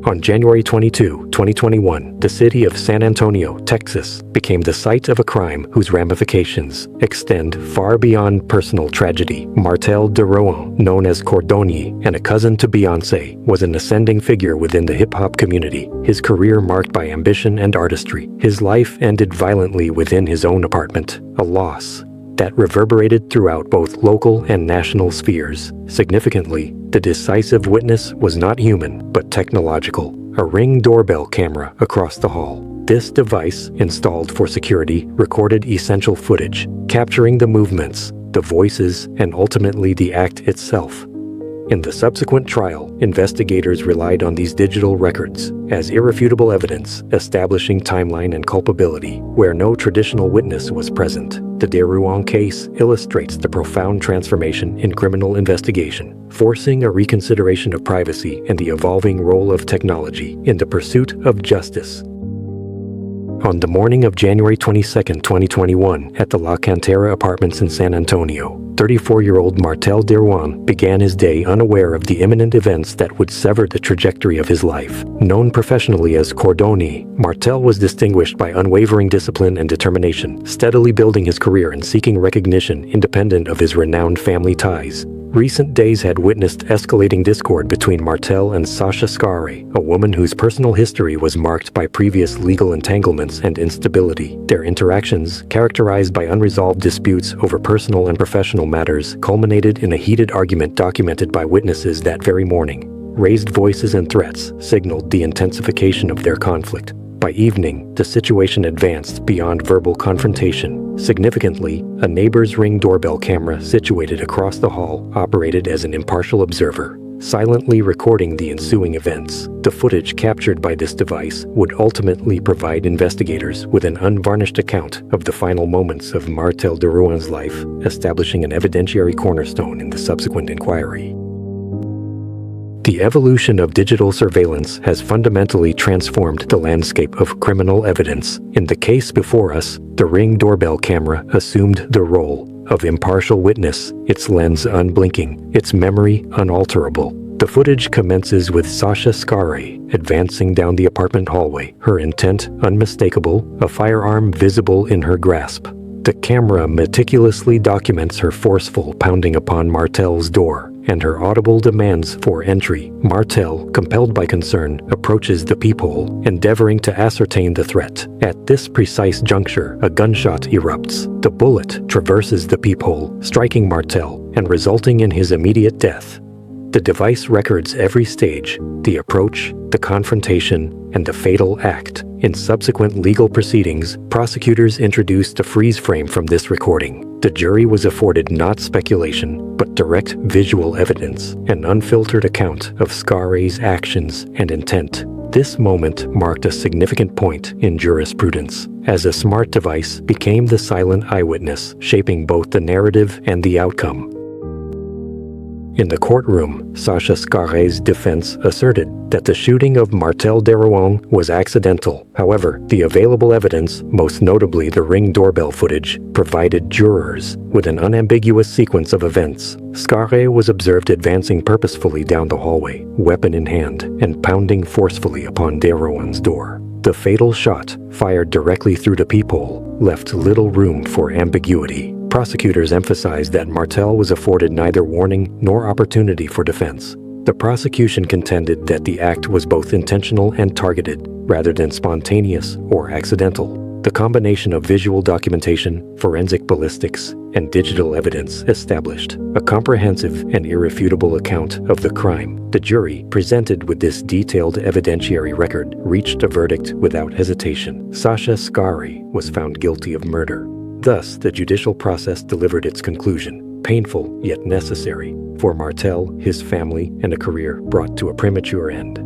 On January 22, 2021, the city of San Antonio, Texas, became the site of a crime whose ramifications extend far beyond personal tragedy. Martell DeRouen, known as Kordone and a cousin to Beyoncé, was an ascending figure within the hip-hop community, his career marked by ambition and artistry. His life ended violently within his own apartment, a loss that reverberated throughout both local and national spheres. Significantly, the decisive witness was not human, but technological, a Ring doorbell camera across the hall. This device, installed for security, recorded essential footage, capturing the movements, the voices, and ultimately the act itself. In the subsequent trial, investigators relied on these digital records as irrefutable evidence, establishing timeline and culpability where no traditional witness was present. The DeRouen case illustrates the profound transformation in criminal investigation, forcing a reconsideration of privacy and the evolving role of technology in the pursuit of justice. On the morning of January 22, 2021, at the La Cantera Apartments in San Antonio, 34-year-old Martell DeRouen began his day unaware of the imminent events that would sever the trajectory of his life. Known professionally as Kordone, Martell was distinguished by unwavering discipline and determination, steadily building his career and seeking recognition independent of his renowned family ties. Recent days had witnessed escalating discord between Martell and Sasha Skare, a woman whose personal history was marked by previous legal entanglements and instability. Their interactions, characterized by unresolved disputes over personal and professional matters, culminated in a heated argument documented by witnesses that very morning. Raised voices and threats signaled the intensification of their conflict. By evening, the situation advanced beyond verbal confrontation. Significantly, a neighbor's Ring doorbell camera situated across the hall operated as an impartial observer, silently recording the ensuing events. The footage captured by this device would ultimately provide investigators with an unvarnished account of the final moments of Martell DeRouen's life, establishing an evidentiary cornerstone in the subsequent inquiry. The evolution of digital surveillance has fundamentally transformed the landscape of criminal evidence. In the case before us, the Ring doorbell camera assumed the role of impartial witness, its lens unblinking, its memory unalterable. The footage commences with Sasha Skare advancing down the apartment hallway, her intent unmistakable, a firearm visible in her grasp. The camera meticulously documents her forceful pounding upon Martell's door and her audible demands for entry. Martell, compelled by concern, approaches the peephole, endeavoring to ascertain the threat. At this precise juncture, a gunshot erupts. The bullet traverses the peephole, striking Martell and resulting in his immediate death. The device records every stage, the approach, the confrontation, and the fatal act. In subsequent legal proceedings, prosecutors introduced a freeze frame from this recording. The jury was afforded not speculation, but direct visual evidence, an unfiltered account of Skare's actions and intent. This moment marked a significant point in jurisprudence, as a smart device became the silent eyewitness, shaping both the narrative and the outcome. In the courtroom, Sasha Skare's defense asserted that the shooting of Martell DeRouen was accidental. However, the available evidence, most notably the Ring doorbell footage, provided jurors with an unambiguous sequence of events. Skare was observed advancing purposefully down the hallway, weapon in hand, and pounding forcefully upon DeRouen's door. The fatal shot, fired directly through the peephole, left little room for ambiguity. Prosecutors emphasized that Martell was afforded neither warning nor opportunity for defense. The prosecution contended that the act was both intentional and targeted, rather than spontaneous or accidental. The combination of visual documentation, forensic ballistics, and digital evidence established a comprehensive and irrefutable account of the crime. The jury, presented with this detailed evidentiary record, reached a verdict without hesitation. Sasha Skare was found guilty of murder. Thus, the judicial process delivered its conclusion, painful yet necessary, for Martell, his family, and a career brought to a premature end.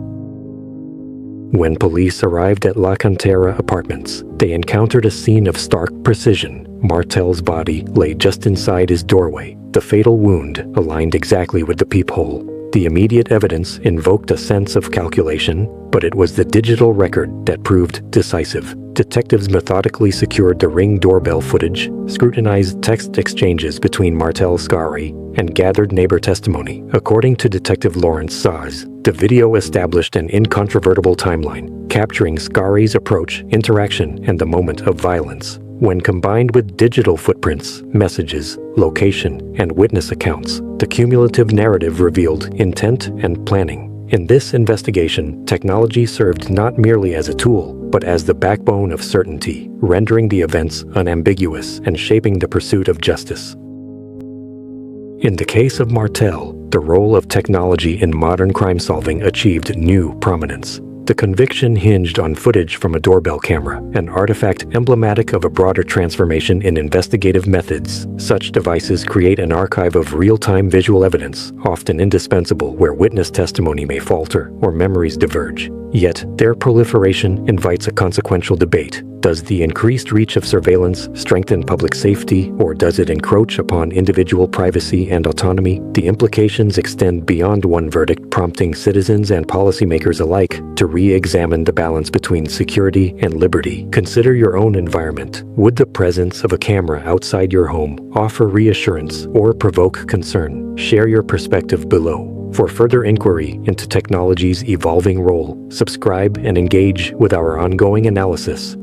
When police arrived at La Cantera Apartments, they encountered a scene of stark precision. Martell's body lay just inside his doorway, the fatal wound aligned exactly with the peephole. The immediate evidence invoked a sense of calculation, but it was the digital record that proved decisive. Detectives methodically secured the Ring doorbell footage, scrutinized text exchanges between Martell Skare, and gathered neighbor testimony. According to Detective Lawrence Saz, the video established an incontrovertible timeline, capturing Skare's approach, interaction, and the moment of violence. When combined with digital footprints, messages, location, and witness accounts, the cumulative narrative revealed intent and planning. In this investigation, technology served not merely as a tool, but as the backbone of certainty, rendering the events unambiguous and shaping the pursuit of justice. In the case of Martell, the role of technology in modern crime solving achieved new prominence. The conviction hinged on footage from a doorbell camera, an artifact emblematic of a broader transformation in investigative methods. Such devices create an archive of real-time visual evidence, often indispensable where witness testimony may falter or memories diverge. Yet, their proliferation invites a consequential debate. Does the increased reach of surveillance strengthen public safety, or does it encroach upon individual privacy and autonomy? The implications extend beyond one verdict, prompting citizens and policymakers alike to re-examine the balance between security and liberty. Consider your own environment. Would the presence of a camera outside your home offer reassurance or provoke concern? Share your perspective below. For further inquiry into technology's evolving role, subscribe and engage with our ongoing analysis.